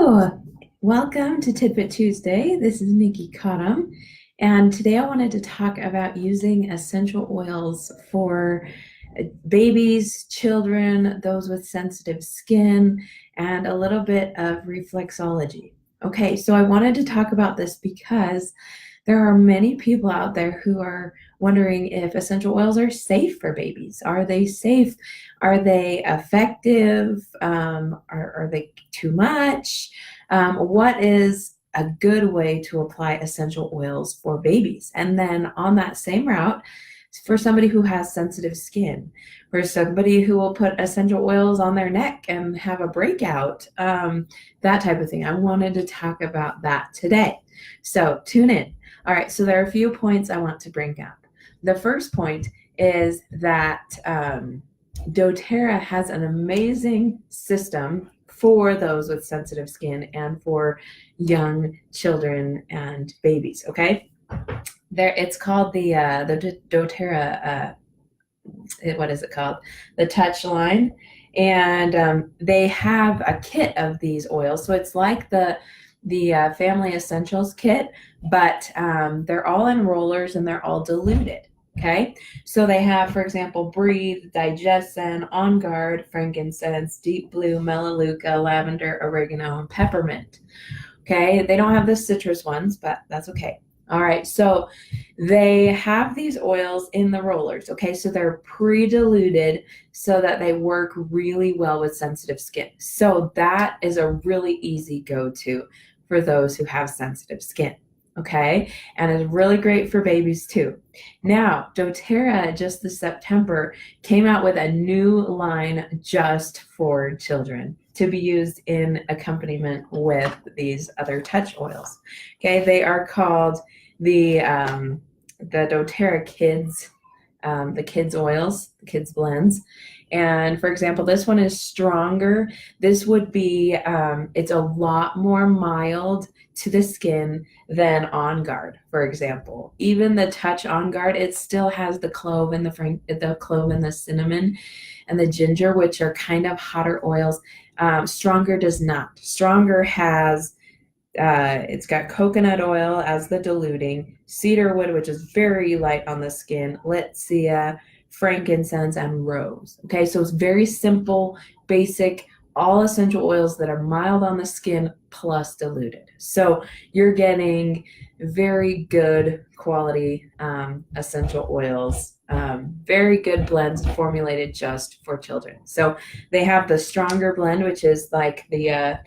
Hello, welcome to Tidbit Tuesday. This is Nikki Cottom, and today I wanted to talk about using essential oils for babies, children, those with sensitive skin, and a little bit of reflexology. Okay, so I wanted to talk about this because there are many people out there who are wondering if essential oils are safe for babies. Are they safe? Are they effective? Are they too much? What is a good way to apply essential oils for babies? And then on that same route, for somebody who has sensitive skin, for somebody who will put essential oils on their neck and have a breakout, that type of thing. I wanted to talk about that today. So tune in. All right, so there are a few points I want to bring up. The first point is that doTERRA has an amazing system for those with sensitive skin and for young children and babies, okay? It's called the doTERRA, what is it called? The Touch line. And they have a kit of these oils. So it's like the Family Essentials kit, but they're all in rollers and they're all diluted. Okay, so they have, for example, Breathe, Digestin, On Guard, Frankincense, Deep Blue, Melaleuca, Lavender, Oregano, and Peppermint. Okay, they don't have the citrus ones, but that's okay. All right, so they have these oils in the rollers. Okay, so they're pre-diluted so that they work really well with sensitive skin. So that is a really easy go-to for those who have sensitive skin. Okay, and it's really great for babies too. Now, doTERRA just this September came out with a new line just for children to be used in accompaniment with these other touch oils. Okay, they are called the doTERRA Kids, the kids oils, the kids blends. And for example, this one is stronger. This would be, it's a lot more mild to the skin than On Guard, for example. Even the Touch On Guard, it still has the clove and the clove and the cinnamon and the ginger, which are kind of hotter oils. Stronger does not. Stronger has, it's got coconut oil as the diluting, cedarwood, which is very light on the skin, litsea, frankincense, and rose. Okay, so it's very simple, basic, all essential oils that are mild on the skin plus diluted. So you're getting very good quality essential oils, very good blends formulated just for children. So they have the stronger blend, which is like the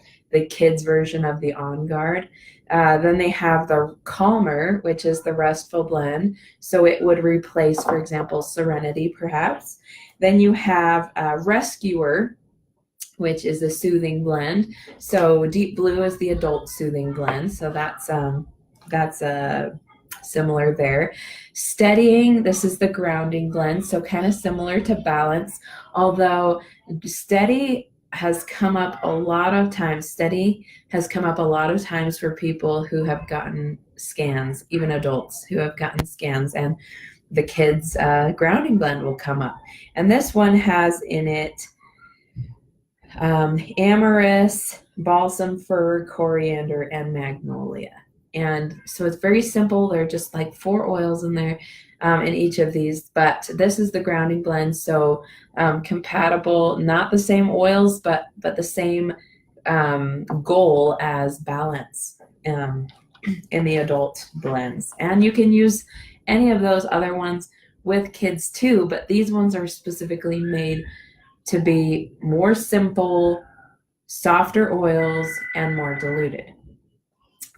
kids version of the On Guard. Then they have the calmer, which is the restful blend. So it would replace, for example, Serenity, perhaps. Then you have Rescuer, which is a soothing blend. So Deep Blue is the adult soothing blend. So that's similar there. Steadying, this is the grounding blend. So kind of similar to Balance, although Steady has come up a lot of times. Steady has come up a lot of times for people who have gotten scans, even adults who have gotten scans, and the kids' grounding blend will come up. And this one has in it amorous, balsam fir, coriander, and magnolia. And so it's very simple. There are just like 4 oils in there in each of these, but this is the grounding blend. So compatible, not the same oils, but the same goal as Balance in the adult blends. And you can use any of those other ones with kids too, but these ones are specifically made to be more simple, softer oils, and more diluted.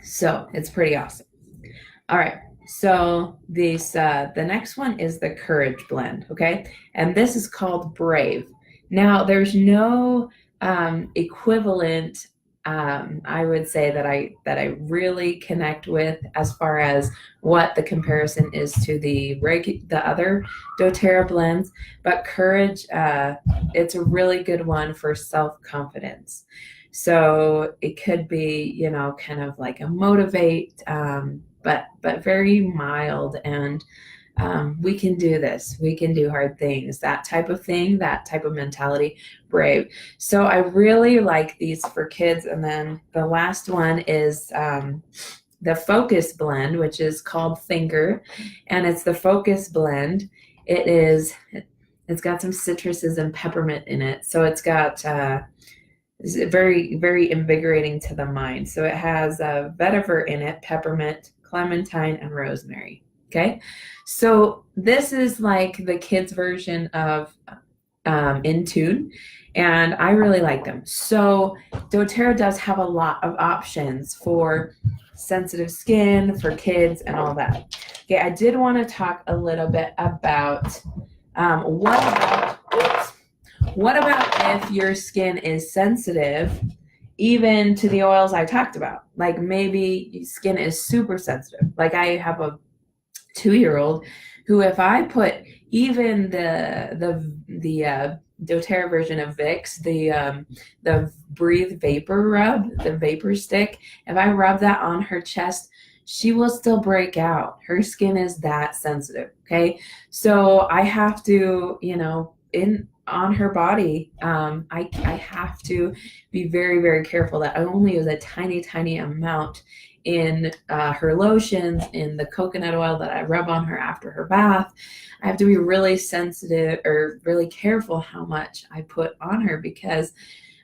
So it's pretty awesome. All right, so the next one is the Courage blend, okay? And this is called Brave. Now, there's no equivalent, I would say, that I really connect with as far as what the comparison is to the other doTERRA blends, but Courage, it's a really good one for self-confidence. So it could be, you know, kind of like a motivate, but very mild and We can do this. We can do hard things. That type of thing, that type of mentality, brave. So I really like these for kids. And then the last one is the Focus Blend, which is called Thinker, and it's the Focus Blend. It's got some citruses and peppermint in it, so it's got it's very, very invigorating to the mind. So it has vetiver in it, peppermint, clementine, and rosemary. Okay, so this is like the kids' version of In Tune, and I really like them. So doTERRA does have a lot of options for sensitive skin, for kids, and all that. Okay, I did want to talk a little bit about what about if your skin is sensitive even to the oils I talked about? Like maybe skin is super sensitive. Like I have a 2-year-old who, if I put even the doTERRA version of Vicks, the Breathe Vapor Rub, the vapor stick, if I rub that on her chest, she will still break out. Her skin is that sensitive. Okay, so I have to, on her body, I have to be very, very careful that I only use a tiny, tiny amount in her lotions, in the coconut oil that I rub on her after her bath. I have to be really sensitive or really careful how much I put on her because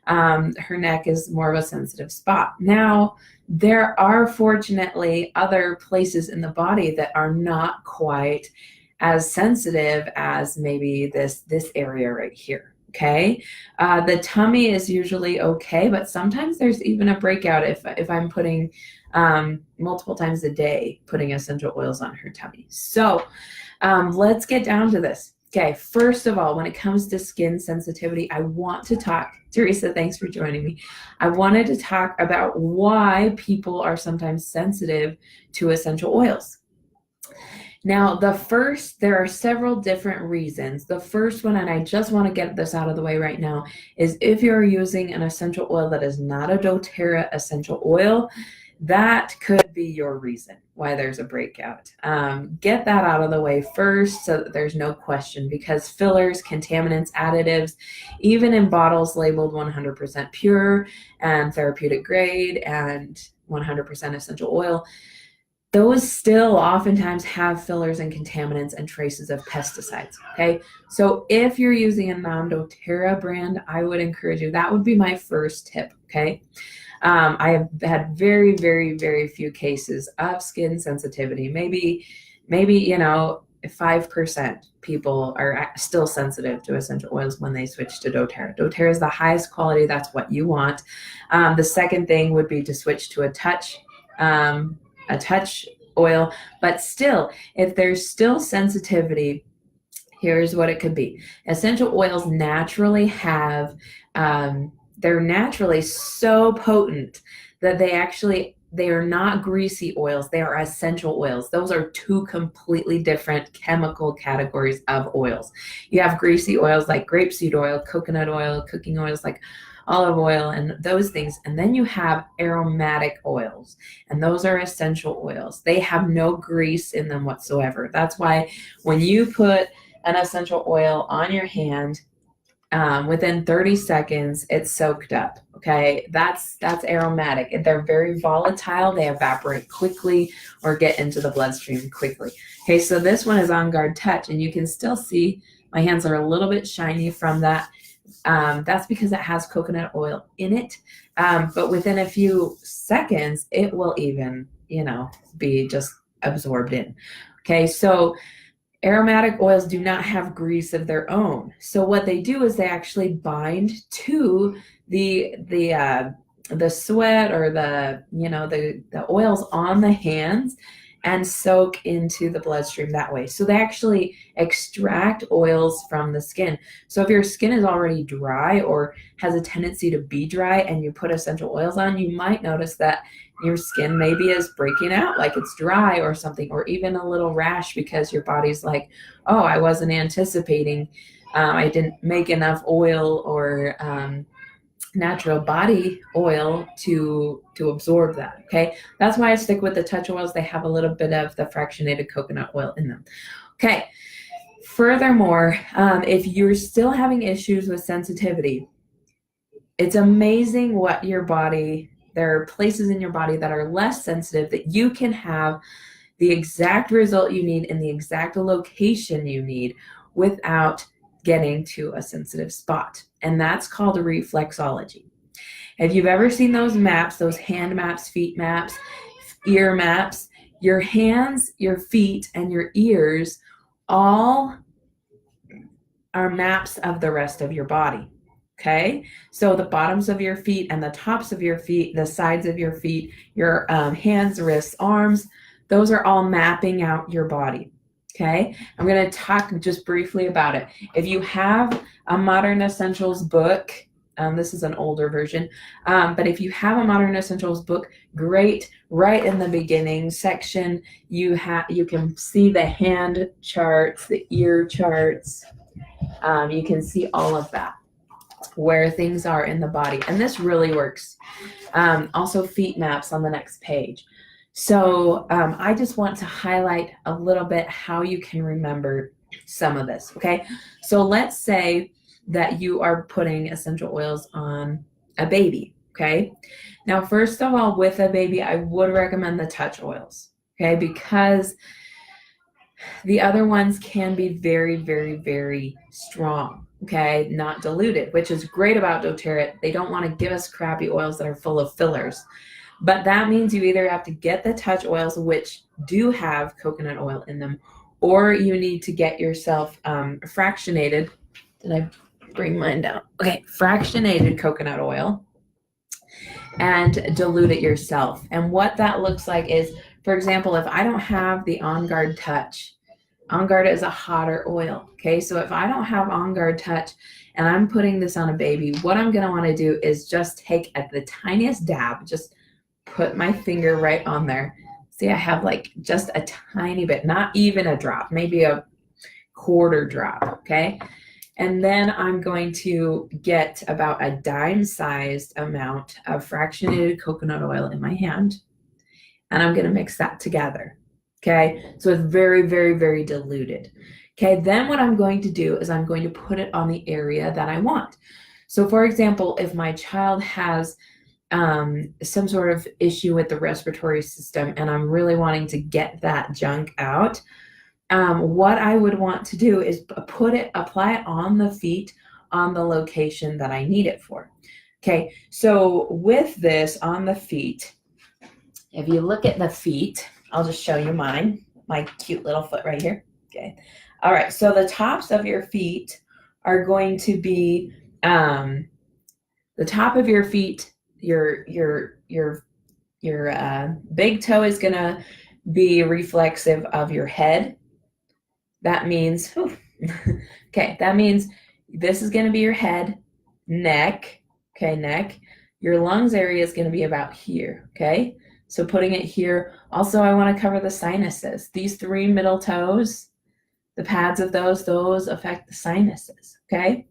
her neck is more of a sensitive spot. Now, there are fortunately other places in the body that are not quite as sensitive as maybe this area right here. Okay, the tummy is usually okay, but sometimes there's even a breakout if I'm putting multiple times a day, putting essential oils on her tummy. So let's get down to this. Okay, first of all, when it comes to skin sensitivity, I want to talk, Teresa, thanks for joining me. I wanted to talk about why people are sometimes sensitive to essential oils. Now, there are several different reasons. The first one, and I just want to get this out of the way right now, is if you're using an essential oil that is not a doTERRA essential oil, that could be your reason why there's a breakout. Get that out of the way first so that there's no question, because fillers, contaminants, additives, even in bottles labeled 100% pure and therapeutic grade and 100% essential oil, those still oftentimes have fillers and contaminants and traces of pesticides. Okay, so if you're using a non-doTERRA brand, I would encourage you. That would be my first tip. Okay. I have had very, very, very few cases of skin sensitivity. Maybe 5% people are still sensitive to essential oils when they switch to doTERRA. doTERRA is the highest quality. That's what you want. The second thing would be to switch to a touch oil. But still, if there's still sensitivity, here's what it could be. Essential oils naturally have they're naturally so potent that they are not greasy oils. They are essential oils. Those are two completely different chemical categories of oils. You have greasy oils like grapeseed oil, coconut oil, cooking oils like olive oil, and those things. And then you have aromatic oils, and those are essential oils. They have no grease in them whatsoever. That's why when you put an essential oil on your hand, within 30 seconds, it's soaked up. Okay, that's aromatic. They're very volatile. They evaporate quickly or get into the bloodstream quickly. Okay, so this one is On Guard Touch, and you can still see my hands are a little bit shiny from that. That's because it has coconut oil in it. But within a few seconds, it will even, be just absorbed in. Okay, so aromatic oils do not have grease of their own. So what they do is they actually bind to the sweat or the oils on the hands and soak into the bloodstream that way. So they actually extract oils from the skin. So if your skin is already dry or has a tendency to be dry and you put essential oils on, you might notice that your skin maybe is breaking out, like it's dry or something, or even a little rash because your body's like, oh, I wasn't anticipating, I didn't make enough oil or natural body oil to absorb that. Okay, that's why I stick with the touch oils. They have a little bit of the fractionated coconut oil in them. Okay. Furthermore, if you're still having issues with sensitivity, it's amazing what your body, there are places in your body that are less sensitive that you can have the exact result you need in the exact location you need without getting to a sensitive spot. And that's called reflexology. If you've ever seen those maps, those hand maps, feet maps, ear maps, your hands, your feet, and your ears all are maps of the rest of your body. Okay, so the bottoms of your feet and the tops of your feet, the sides of your feet, your hands, wrists, arms, those are all mapping out your body. Okay, I'm going to talk just briefly about it. If you have a Modern Essentials book, this is an older version, but if you have a Modern Essentials book, great. Right in the beginning section, you can see the hand charts, the ear charts. You can see all of that, where things are in the body. And this really works. Also feet maps on the next page. So I just want to highlight a little bit how you can remember some of this, okay? So let's say that you are putting essential oils on a baby, okay? Now, first of all, with a baby, I would recommend the touch oils, okay? Because the other ones can be very, very, very strong, okay? Not diluted, which is great about doTERRA. They don't want to give us crappy oils that are full of fillers. But that means you either have to get the touch oils, which do have coconut oil in them, or you need to get yourself fractionated. Did I bring mine down? Okay, fractionated coconut oil and dilute it yourself. And what that looks like is, for example, if I don't have the On Guard Touch, On Guard is a hotter oil, okay? So if I don't have On Guard Touch and I'm putting this on a baby, what I'm gonna wanna do is just take the tiniest dab, just put my finger right on there. See, I have like just a tiny bit, not even a drop, maybe a quarter drop, okay? And then I'm going to get about a dime-sized amount of fractionated coconut oil in my hand, and I'm gonna mix that together. Okay, so it's very, very, very diluted. Okay, then what I'm going to do is I'm going to put it on the area that I want. So for example, if my child has some sort of issue with the respiratory system and I'm really wanting to get that junk out, what I would want to do is apply it on the feet on the location that I need it for. Okay, so with this on the feet, if you look at the feet, I'll just show you mine, my cute little foot right here. Okay. All right. So the tops of your feet are going to be the top of your feet. Your big toe is going to be reflexive of your head. That means, okay, that means this is going to be your head, neck. Okay, neck. Your lungs area is going to be about here. Okay. So putting it here. Also, I want to cover the sinuses. These three middle toes, the pads of those affect the sinuses, okay?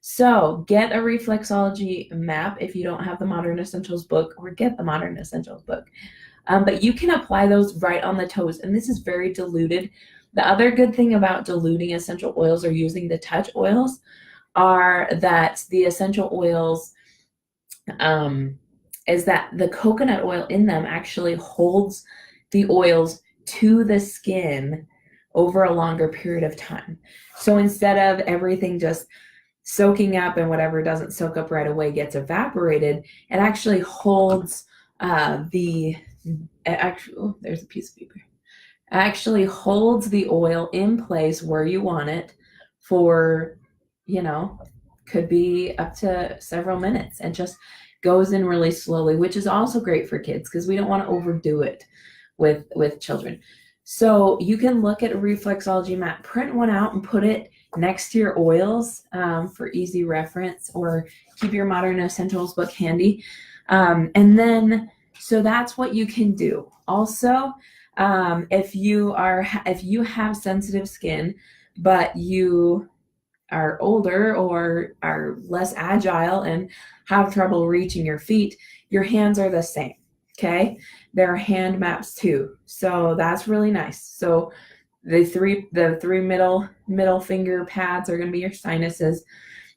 So get a reflexology map if you don't have the Modern Essentials book, or get the Modern Essentials book. But you can apply those right on the toes, and this is very diluted. The other good thing about diluting essential oils or using the touch oils are that the essential oils is that the coconut oil in them actually holds the oils to the skin over a longer period of time. So instead of everything just soaking up and whatever doesn't soak up right away gets evaporated, it actually holds there's a piece of paper. It actually holds the oil in place where you want it for, could be up to several minutes, and just goes in really slowly, which is also great for kids because we don't want to overdo it with children. So you can look at a reflexology map, print one out and put it next to your oils for easy reference, or keep your Modern Essentials book handy. And then, so that's what you can do. Also, if you have sensitive skin, but you are older or are less agile and have trouble reaching your feet, your hands are the same. Okay, there are hand maps too, so that's really nice. So The three middle finger pads are going to be your sinuses,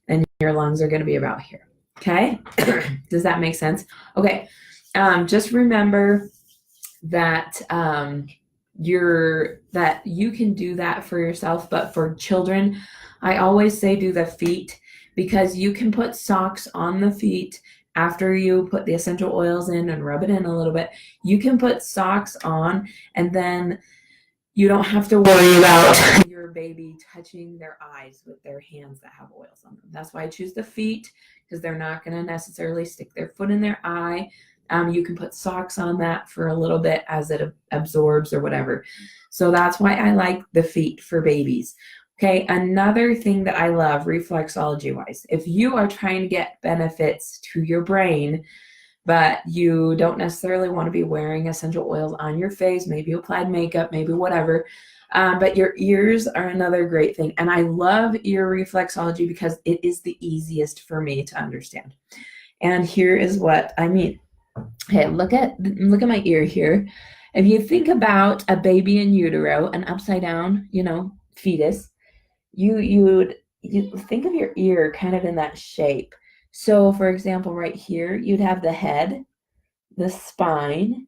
and your lungs are going to be about here. Okay. Does that make sense? Okay. Just remember that that you can do that for yourself, but for children, I always say do the feet, because you can put socks on the feet after you put the essential oils in and rub it in a little bit. You can put socks on, and then you don't have to worry about your baby touching their eyes with their hands that have oils on them. That's why I choose the feet, because they're not going to necessarily stick their foot in their eye. You can put socks on that for a little bit as it absorbs or whatever. So that's why I like the feet for babies. Okay, another thing that I love reflexology wise, if you are trying to get benefits to your brain, but you don't necessarily want to be wearing essential oils on your face, maybe you applied makeup, maybe whatever, but your ears are another great thing. And I love ear reflexology because it is the easiest for me to understand. And here is what I mean. Okay, look at my ear here. If you think about a baby in utero, an upside down, fetus, you think of your ear kind of in that shape. So for example, right here, you'd have the head, the spine,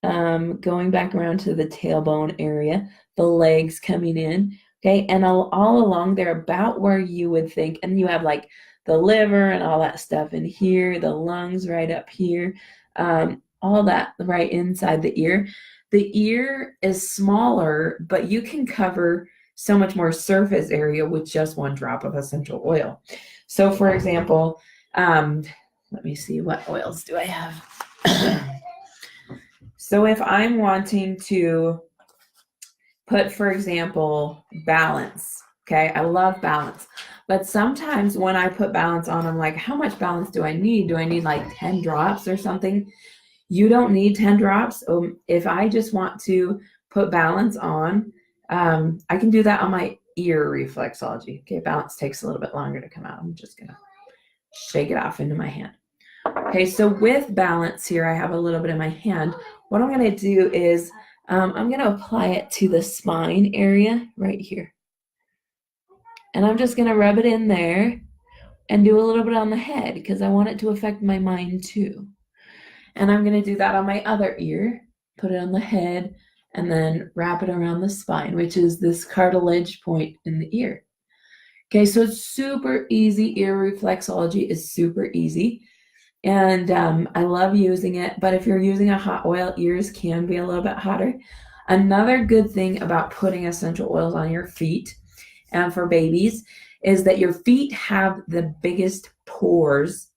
going back around to the tailbone area, the legs coming in, okay, and all along there about where you would think, and you have like the liver and all that stuff in here, the lungs right up here, all that right inside the ear. The ear is smaller, but you can cover so much more surface area with just one drop of essential oil. So for example, let me see, what oils do I have? So if I'm wanting to put, for example, balance, okay, I love balance, but sometimes when I put balance on, I'm like, how much balance do I need? Do I need like 10 drops or something? You don't need 10 drops. If I just want to put balance on, I can do that on my ear reflexology. Okay, balance takes a little bit longer to come out. I'm just gonna shake it off into my hand. Okay, so with balance here, I have a little bit in my hand. What I'm gonna do is I'm gonna apply it to the spine area right here. And I'm just gonna rub it in there and do a little bit on the head because I want it to affect my mind too. And I'm gonna do that on my other ear, put it on the head, and then wrap it around the spine, which is this cartilage point in the ear. Okay, so it's super easy. Ear reflexology is super easy. And I love using it, but if you're using a hot oil, ears can be a little bit hotter. Another good thing about putting essential oils on your feet and for babies is that your feet have the biggest pores,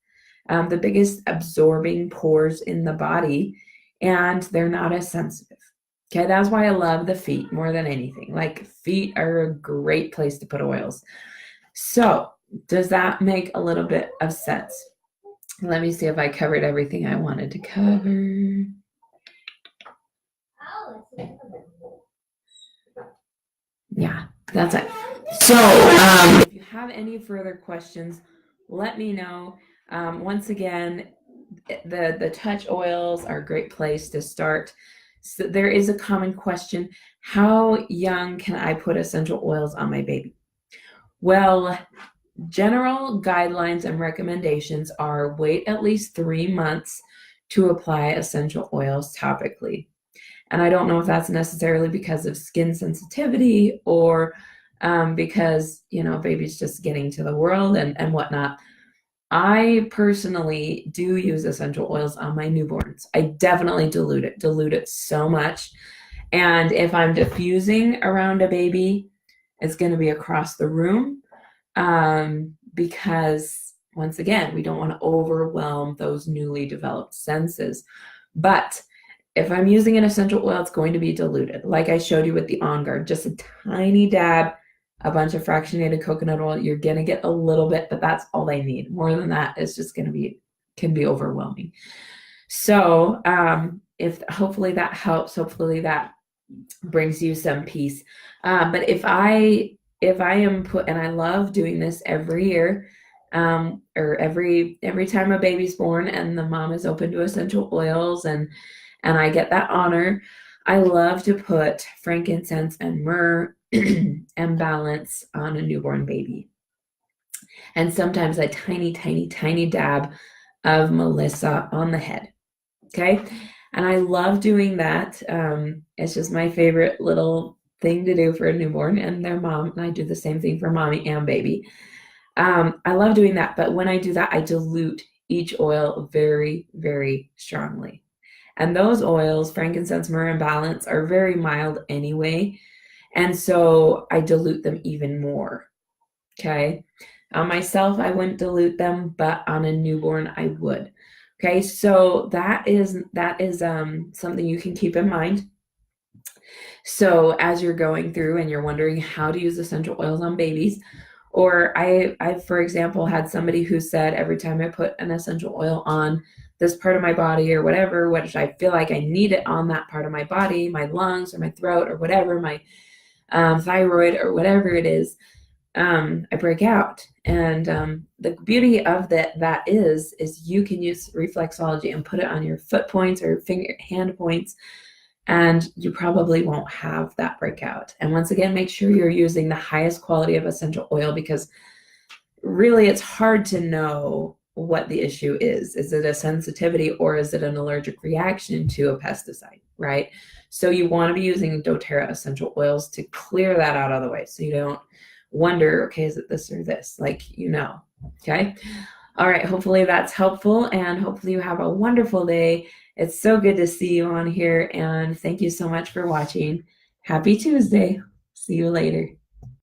the biggest absorbing pores in the body, and they're not as sensitive. Okay, that's why I love the feet more than anything. Like, feet are a great place to put oils. So does that make a little bit of sense? Let me see if I covered everything I wanted to cover. Yeah, that's it. So if you have any further questions, let me know. Once again, the touch oils are a great place to start. So there is a common question: how young can I put essential oils on my baby? Well, general guidelines and recommendations are wait at least 3 months to apply essential oils topically. And I don't know if that's necessarily because of skin sensitivity or because, baby's just getting to the world and whatnot. I personally do use essential oils on my newborns. I definitely dilute it so much. And if I'm diffusing around a baby, it's going to be across the room. Because once again, we don't want to overwhelm those newly developed senses. But if I'm using an essential oil, it's going to be diluted. Like I showed you with the On Guard, just a tiny dab, a bunch of fractionated coconut oil. You're going to get a little bit, but that's all they need. More than that is just can be overwhelming. So if hopefully that helps, hopefully that brings you some peace. But if I am and I love doing this every year, or every time a baby's born and the mom is open to essential oils and I get that honor. I love to put frankincense and myrrh and balance on a newborn baby. And sometimes a tiny, tiny, tiny dab of Melissa on the head. Okay. And I love doing that. It's just my favorite little thing to do for a newborn and their mom. And I do the same thing for mommy and baby. I love doing that. But when I do that, I dilute each oil very, very strongly. And those oils, frankincense, myrrh, and balance, are very mild anyway. And so I dilute them even more. Okay. On myself, I wouldn't dilute them, but on a newborn, I would. Okay, so that is something you can keep in mind. So as you're going through and you're wondering how to use essential oils on babies, or I for example had somebody who said every time I put an essential oil on this part of my body or whatever, which I feel like I need it on that part of my body, my lungs or my throat or whatever, my thyroid or whatever it is, I break out. And the beauty of that is you can use reflexology and put it on your foot points or hand points, and you probably won't have that breakout. And once again, make sure you're using the highest quality of essential oil, because really it's hard to know what the issue is. Is it a sensitivity or is it an allergic reaction to a pesticide, right? So you want to be using doTERRA essential oils to clear that out of the way, so you don't wonder, okay, is it this or this? Like, okay? All right, hopefully that's helpful, and hopefully you have a wonderful day. It's so good to see you on here, and thank you so much for watching. Happy Tuesday. See you later.